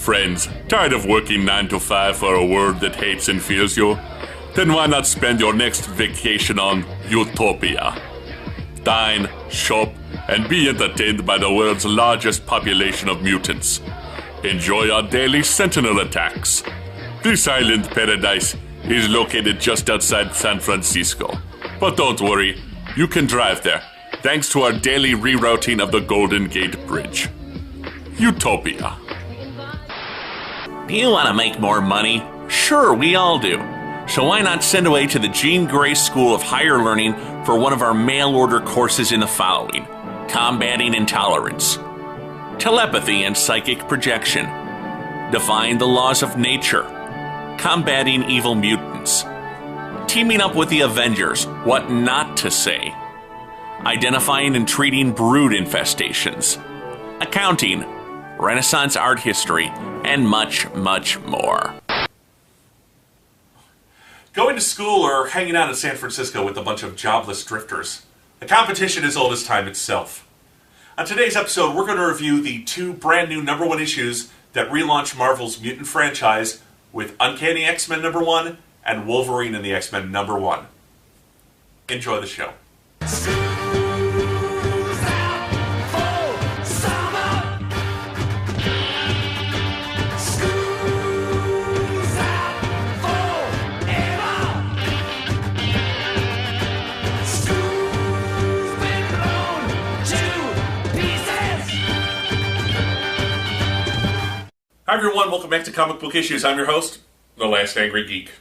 Friends, tired of working 9 to 5 for a world that hates and fears you? Then why not spend your next vacation on Utopia? Dine, shop, and be entertained by the world's largest population of mutants. Enjoy our daily sentinel attacks. This island paradise is located just outside San Francisco. But don't worry, you can drive there, thanks to our daily rerouting of the Golden Gate Bridge. Utopia. Do you want to make more money? Sure, we all do. So why not send away to the Jean Grey School of Higher Learning for one of our mail-order courses in the following: Combating Intolerance, Telepathy and Psychic Projection, Defying the Laws of Nature, Combating Evil Mutants, Teaming Up with the Avengers, What Not to Say, Identifying and Treating Brood Infestations, Accounting, Renaissance Art History, and much, much more. Going to school or hanging out in San Francisco with a bunch of jobless drifters. The competition is old as time itself. On today's episode, we're going to review the two brand new #1 issues that relaunch Marvel's mutant franchise with Uncanny X-Men #1 and Wolverine and the X-Men #1. Enjoy the show. Hi everyone, welcome back to Comic Book Issues. I'm your host, The Last Angry Geek.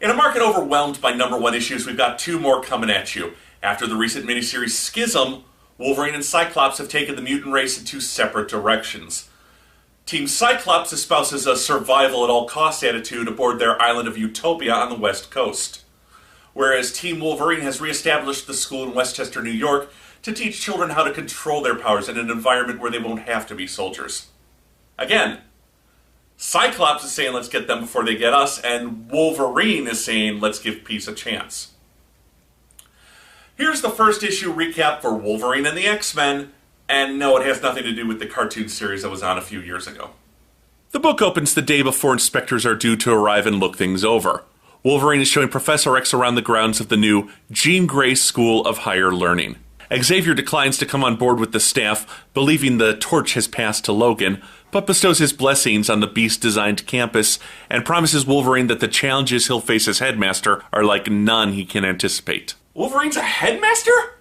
In a market overwhelmed by #1 issues, we've got two more coming at you. After the recent miniseries Schism, Wolverine and Cyclops have taken the mutant race in two separate directions. Team Cyclops espouses a survival-at-all-costs attitude aboard their island of Utopia on the West Coast, whereas Team Wolverine has reestablished the school in Westchester, New York, to teach children how to control their powers in an environment where they won't have to be soldiers. Again, Cyclops is saying let's get them before they get us, and Wolverine is saying let's give peace a chance. Here's the first issue recap for Wolverine and the X-Men, and no, it has nothing to do with the cartoon series that was on a few years ago. The book opens the day before inspectors are due to arrive and look things over. Wolverine is showing Professor X around the grounds of the new Jean Grey School of Higher Learning. Xavier declines to come on board with the staff, believing the torch has passed to Logan, but bestows his blessings on the Beast-designed campus and promises Wolverine that the challenges he'll face as headmaster are like none he can anticipate. Wolverine's a headmaster?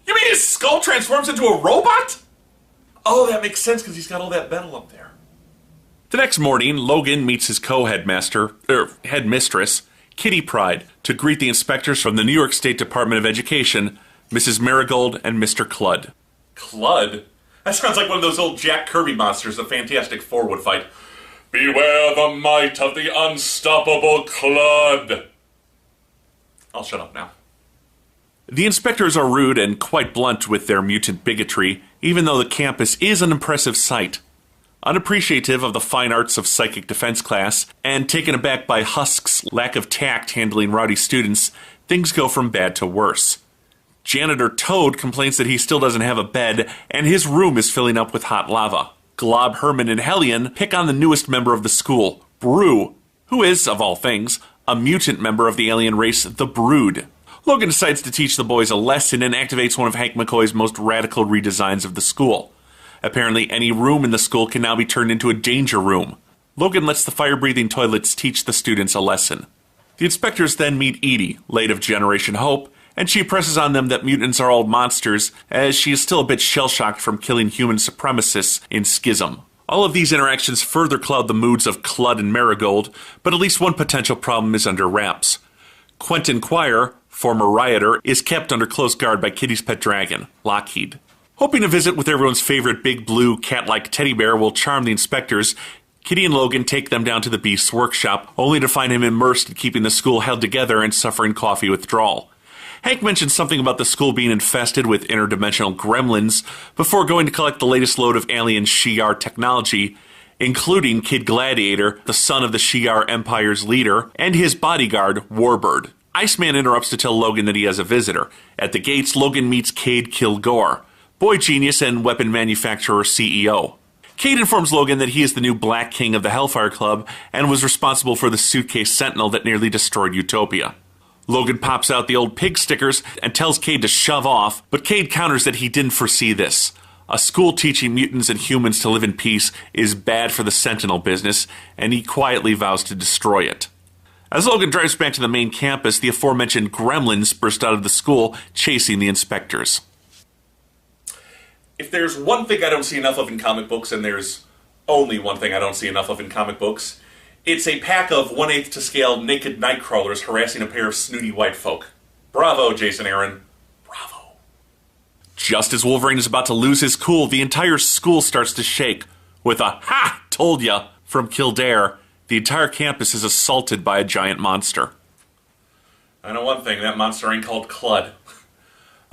You mean his skull transforms into a robot? Oh, that makes sense because he's got all that metal up there. The next morning, Logan meets his headmistress, Kitty Pryde, to greet the inspectors from the New York State Department of Education, Mrs. Marigold and Mr. Cludd. Cludd? That sounds like one of those old Jack Kirby monsters the Fantastic Four would fight. Beware the might of the unstoppable Cludd. I'll shut up now. The inspectors are rude and quite blunt with their mutant bigotry, even though the campus is an impressive sight. Unappreciative of the fine arts of psychic defense class, and taken aback by Husk's lack of tact handling rowdy students, things go from bad to worse. Janitor Toad complains that he still doesn't have a bed, and his room is filling up with hot lava. Glob, Herman, and Hellion pick on the newest member of the school, Brew, who is, of all things, a mutant member of the alien race, the Brood. Logan decides to teach the boys a lesson and activates one of Hank McCoy's most radical redesigns of the school. Apparently, any room in the school can now be turned into a danger room. Logan lets the fire-breathing toilets teach the students a lesson. The inspectors then meet Edie, late of Generation Hope, and she presses on them that mutants are all monsters, as she is still a bit shell-shocked from killing human supremacists in Schism. All of these interactions further cloud the moods of Cludd and Marigold, but at least one potential problem is under wraps. Quentin Quire, former rioter, is kept under close guard by Kitty's pet dragon, Lockheed. Hoping a visit with everyone's favorite big blue cat-like teddy bear will charm the inspectors, Kitty and Logan take them down to the Beast's workshop, only to find him immersed in keeping the school held together and suffering coffee withdrawal. Hank mentions something about the school being infested with interdimensional gremlins before going to collect the latest load of alien Shi'ar technology, including Kid Gladiator, the son of the Shi'ar Empire's leader, and his bodyguard, Warbird. Iceman interrupts to tell Logan that he has a visitor. At the gates, Logan meets Cade Kilgore, boy genius and weapon manufacturer CEO. Cade informs Logan that he is the new Black King of the Hellfire Club and was responsible for the suitcase sentinel that nearly destroyed Utopia. Logan pops out the old pig stickers and tells Cade to shove off, but Cade counters that he didn't foresee this. A school teaching mutants and humans to live in peace is bad for the Sentinel business, and he quietly vows to destroy it. As Logan drives back to the main campus, the aforementioned gremlins burst out of the school, chasing the inspectors. If there's one thing I don't see enough of in comic books, and there's only one thing I don't see enough of in comic books, it's a pack of 1/8 to scale naked nightcrawlers harassing a pair of snooty white folk. Bravo, Jason Aaron. Bravo. Just as Wolverine is about to lose his cool, the entire school starts to shake. With a "Ha! Told ya!" from Kildare, the entire campus is assaulted by a giant monster. I know one thing, that monster ain't called Clud.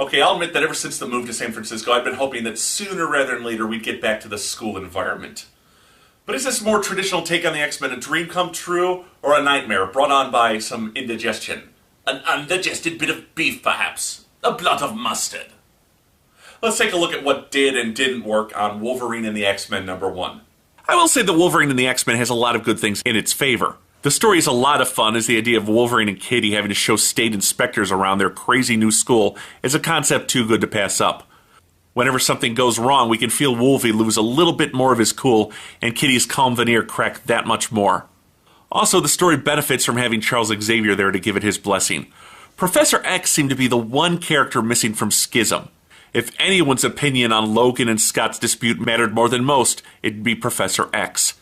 Okay, I'll admit that ever since the move to San Francisco, I've been hoping that sooner rather than later we'd get back to the school environment. But is this more traditional take on the X-Men a dream come true, or a nightmare brought on by some indigestion? An undigested bit of beef, perhaps? A blot of mustard? Let's take a look at what did and didn't work on Wolverine and the X-Men #1. I will say that Wolverine and the X-Men has a lot of good things in its favor. The story is a lot of fun, as the idea of Wolverine and Kitty having to show state inspectors around their crazy new school is a concept too good to pass up. Whenever something goes wrong, we can feel Wolvie lose a little bit more of his cool, and Kitty's calm veneer crack that much more. Also, the story benefits from having Charles Xavier there to give it his blessing. Professor X seemed to be the one character missing from Schism. If anyone's opinion on Logan and Scott's dispute mattered more than most, it'd be Professor X.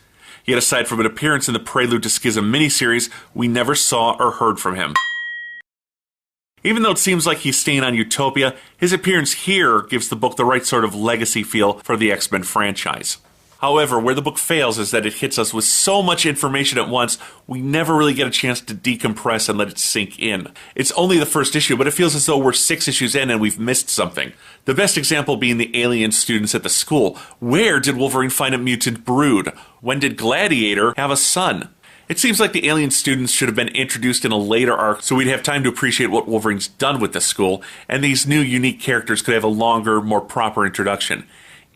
Yet aside from an appearance in the Prelude to Schism miniseries, we never saw or heard from him. Even though it seems like he's staying on Utopia, his appearance here gives the book the right sort of legacy feel for the X-Men franchise. However, where the book fails is that it hits us with so much information at once, we never really get a chance to decompress and let it sink in. It's only the first issue, but it feels as though we're 6 issues in and we've missed something. The best example being the alien students at the school. Where did Wolverine find a mutant brood? When did Gladiator have a son? It seems like the alien students should have been introduced in a later arc so we'd have time to appreciate what Wolverine's done with the school, and these new unique characters could have a longer, more proper introduction.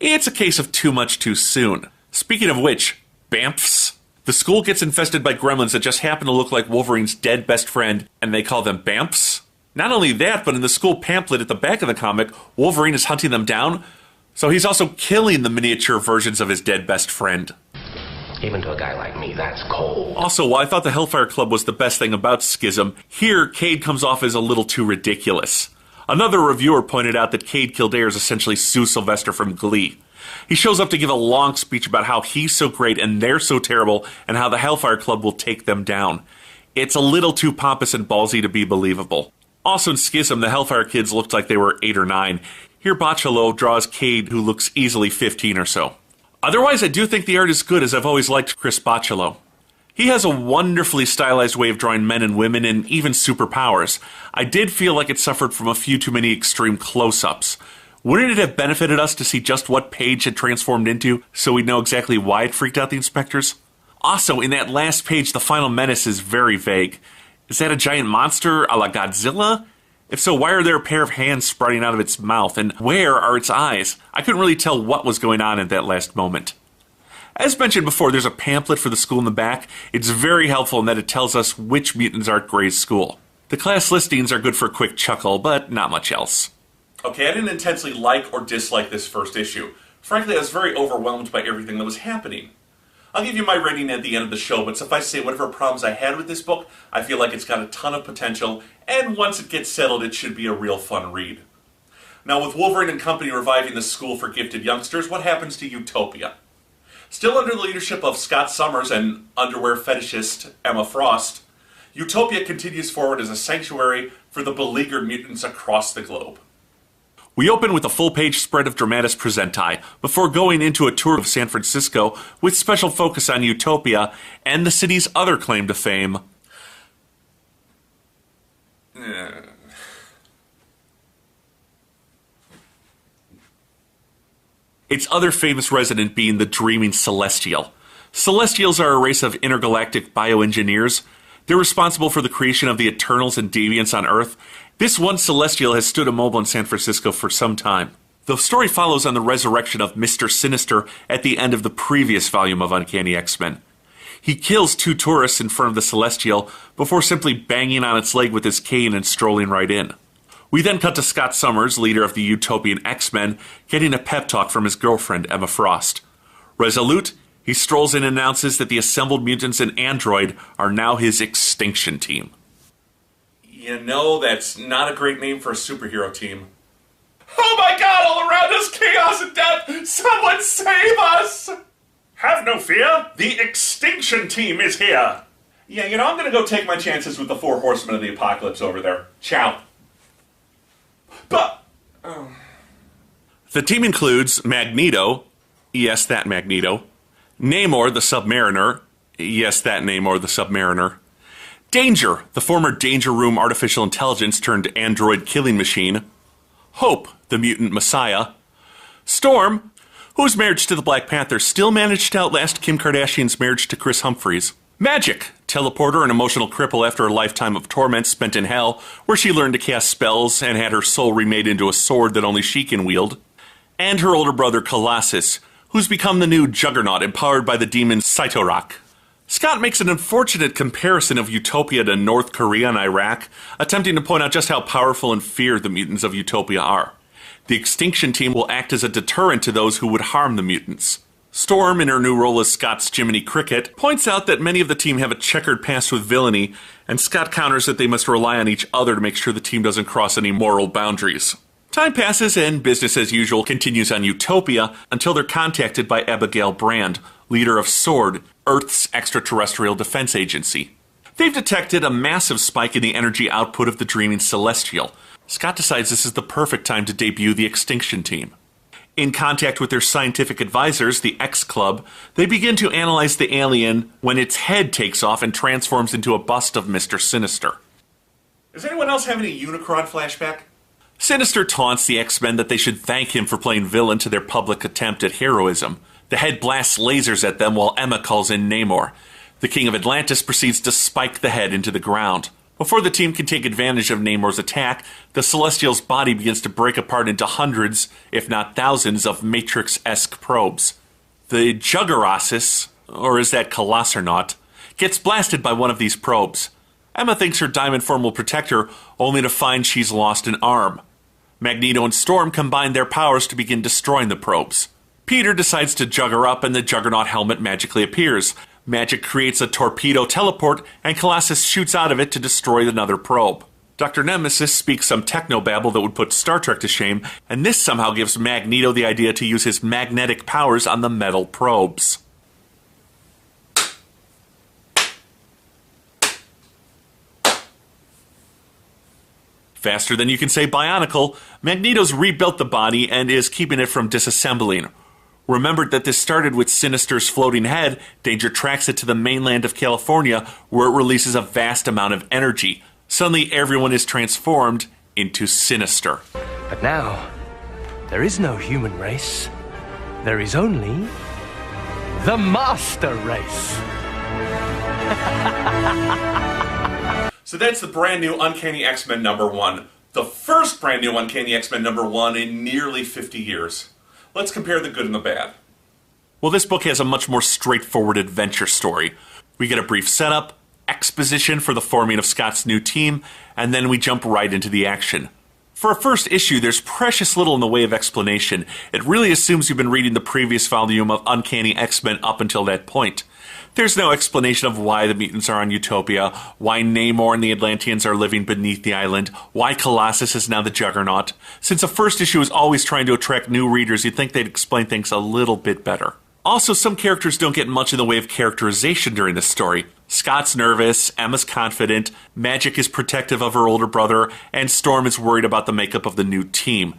It's a case of too much too soon. Speaking of which, Bamfs. The school gets infested by gremlins that just happen to look like Wolverine's dead best friend, and they call them Bamfs? Not only that, but in the school pamphlet at the back of the comic, Wolverine is hunting them down, so he's also killing the miniature versions of his dead best friend. Even to a guy like me, that's cold. Also, while I thought the Hellfire Club was the best thing about Schism, here Cade comes off as a little too ridiculous. Another reviewer pointed out that Cade Kildare is essentially Sue Sylvester from Glee. He shows up to give a long speech about how he's so great and they're so terrible, and how the Hellfire Club will take them down. It's a little too pompous and ballsy to be believable. Also in Schism, the Hellfire kids looked like they were 8 or 9. Here Bachalo draws Cade, who looks easily 15 or so. Otherwise, I do think the art is good, as I've always liked Chris Bachalo. He has a wonderfully stylized way of drawing men and women and even superpowers. I did feel like it suffered from a few too many extreme close-ups. Wouldn't it have benefited us to see just what Paige had transformed into, so we'd know exactly why it freaked out the inspectors? Also, in that last page, the final menace is very vague. Is that a giant monster a la Godzilla? If so, why are there a pair of hands sprouting out of its mouth, and where are its eyes? I couldn't really tell what was going on at that last moment. As mentioned before, there's a pamphlet for the school in the back. It's very helpful in that it tells us which mutants are at Gray's school. The class listings are good for a quick chuckle, but not much else. Okay, I didn't intensely like or dislike this first issue. Frankly, I was very overwhelmed by everything that was happening. I'll give you my rating at the end of the show, but suffice to say, whatever problems I had with this book, I feel like it's got a ton of potential, and once it gets settled, it should be a real fun read. Now, with Wolverine and company reviving the school for gifted youngsters, what happens to Utopia? Still under the leadership of Scott Summers and underwear fetishist Emma Frost, Utopia continues forward as a sanctuary for the beleaguered mutants across the globe. We open with a full-page spread of Dramatis Presenti, before going into a tour of San Francisco with special focus on Utopia and the city's other claim to fame. Its other famous resident being the Dreaming Celestial. Celestials are a race of intergalactic bioengineers. They're responsible for the creation of the Eternals and Deviants on Earth. This one Celestial has stood immobile in San Francisco for some time. The story follows on the resurrection of Mr. Sinister at the end of the previous volume of Uncanny X-Men. He kills 2 tourists in front of the Celestial before simply banging on its leg with his cane and strolling right in. We then cut to Scott Summers, leader of the Utopian X-Men, getting a pep talk from his girlfriend, Emma Frost. Resolute, he strolls in and announces that the assembled mutants and android are now his extinction team. You know, that's not a great name for a superhero team. Oh my god, all around us, chaos and death! Someone save us! Have no fear, the extinction team is here. Yeah, you know, I'm gonna go take my chances with the 4 horsemen of the apocalypse over there. Ciao. But... The team includes Magneto, yes, that Magneto, Namor the Submariner, yes, that Namor the Submariner, Danger, the former Danger Room artificial intelligence turned android killing machine, Hope, the mutant messiah, Storm, whose marriage to the Black Panther still managed to outlast Kim Kardashian's marriage to Chris Humphries, Magic, teleporter and emotional cripple after a lifetime of torment spent in hell, where she learned to cast spells and had her soul remade into a sword that only she can wield, and her older brother Colossus, who's become the new Juggernaut empowered by the demon Cytorok. Scott makes an unfortunate comparison of Utopia to North Korea and Iraq, attempting to point out just how powerful and feared the mutants of Utopia are. The extinction team will act as a deterrent to those who would harm the mutants. Storm, in her new role as Scott's Jiminy Cricket, points out that many of the team have a checkered past with villainy, and Scott counters that they must rely on each other to make sure the team doesn't cross any moral boundaries. Time passes and business as usual continues on Utopia until they're contacted by Abigail Brand, leader of SWORD, Earth's extraterrestrial defense agency. They've detected a massive spike in the energy output of the dreaming Celestial. Scott decides this is the perfect time to debut the extinction team. In contact with their scientific advisors, the X Club, they begin to analyze the alien when its head takes off and transforms into a bust of Mr. Sinister. Does anyone else have any Unicron flashback? Sinister taunts the X-Men that they should thank him for playing villain to their public attempt at heroism. The head blasts lasers at them while Emma calls in Namor. The King of Atlantis proceeds to spike the head into the ground. Before the team can take advantage of Namor's attack, the Celestial's body begins to break apart into hundreds, if not thousands, of Matrix-esque probes. The Juggerossus, or is that Colossernaut, gets blasted by one of these probes. Emma thinks her diamond form will protect her, only to find she's lost an arm. Magneto and Storm combine their powers to begin destroying the probes. Peter decides to jug her up and the Juggernaut helmet magically appears. Magic creates a torpedo teleport and Colossus shoots out of it to destroy another probe. Dr. Nemesis speaks some technobabble that would put Star Trek to shame, and this somehow gives Magneto the idea to use his magnetic powers on the metal probes. Faster than you can say bionicle, Magneto's rebuilt the body and is keeping it from disassembling. Remembered that this started with Sinister's floating head, Danger tracks it to the mainland of California, where it releases a vast amount of energy. Suddenly, everyone is transformed into Sinister. But now, there is no human race. There is only the Master Race. So that's the brand new Uncanny X-Men #1. The first brand new Uncanny X-Men #1 in nearly 50 years. Let's compare the good and the bad. Well, this book has a much more straightforward adventure story. We get a brief setup, exposition for the forming of Scott's new team, and then we jump right into the action. For a first issue, there's precious little in the way of explanation. It really assumes you've been reading the previous volume of Uncanny X-Men up until that point. There's no explanation of why the mutants are on Utopia, why Namor and the Atlanteans are living beneath the island, why Colossus is now the Juggernaut. Since the first issue is always trying to attract new readers, you'd think they'd explain things a little bit better. Also, some characters don't get much in the way of characterization during this story. Scott's nervous, Emma's confident, Magic is protective of her older brother, and Storm is worried about the makeup of the new team.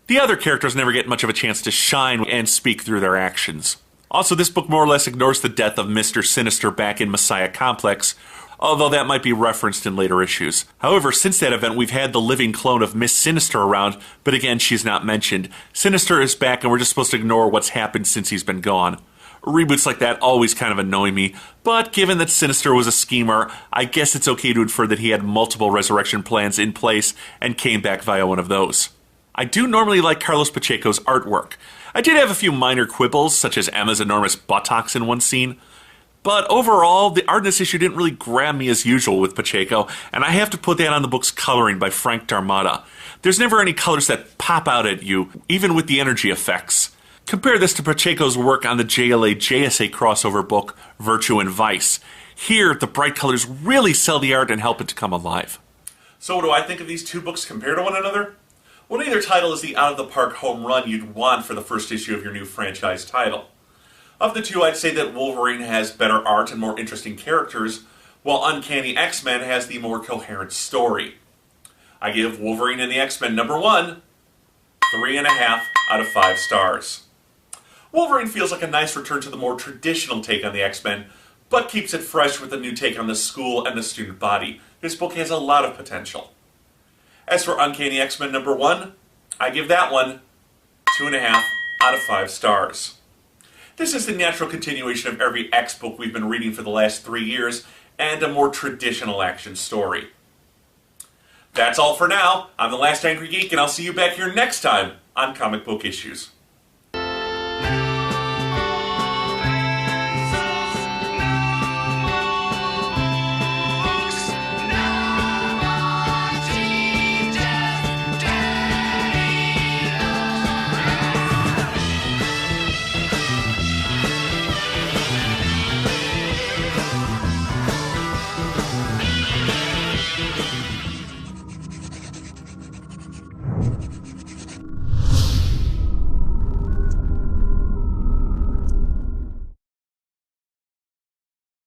The other characters never get much of a chance to shine and speak through their actions. Also, this book more or less ignores the death of Mr. Sinister back in Messiah Complex, although that might be referenced in later issues. However, since that event, we've had the living clone of Miss Sinister around, but again, she's not mentioned. Sinister is back, and we're just supposed to ignore what's happened since he's been gone. Reboots like that always kind of annoy me, but given that Sinister was a schemer, I guess it's okay to infer that he had multiple resurrection plans in place and came back via one of those. I do normally like Carlos Pacheco's artwork. I did have a few minor quibbles, such as Emma's enormous buttocks in one scene, but overall, the art in this issue didn't really grab me as usual with Pacheco, and I have to put that on the book's coloring by Frank Darmada. There's never any colors that pop out at you, even with the energy effects. Compare this to Pacheco's work on the JLA-JSA crossover book, Virtue and Vice. Here, the bright colors really sell the art and help it to come alive. So what do I think of these two books compared to one another? Well, neither title is the out-of-the-park home run you'd want for the first issue of your new franchise title. Of the two, I'd say that Wolverine has better art and more interesting characters, while Uncanny X-Men has the more coherent story. I give Wolverine and the X-Men #1, 3.5 out of 5 stars. Wolverine feels like a nice return to the more traditional take on the X-Men, but keeps it fresh with a new take on the school and the student body. This book has a lot of potential. As for Uncanny X-Men #1, I give that one 2.5 out of 5 stars. This is the natural continuation of every X book we've been reading for the last 3 years, and a more traditional action story. That's all for now. I'm the Last Angry Geek, and I'll see you back here next time on Comic Book Issues.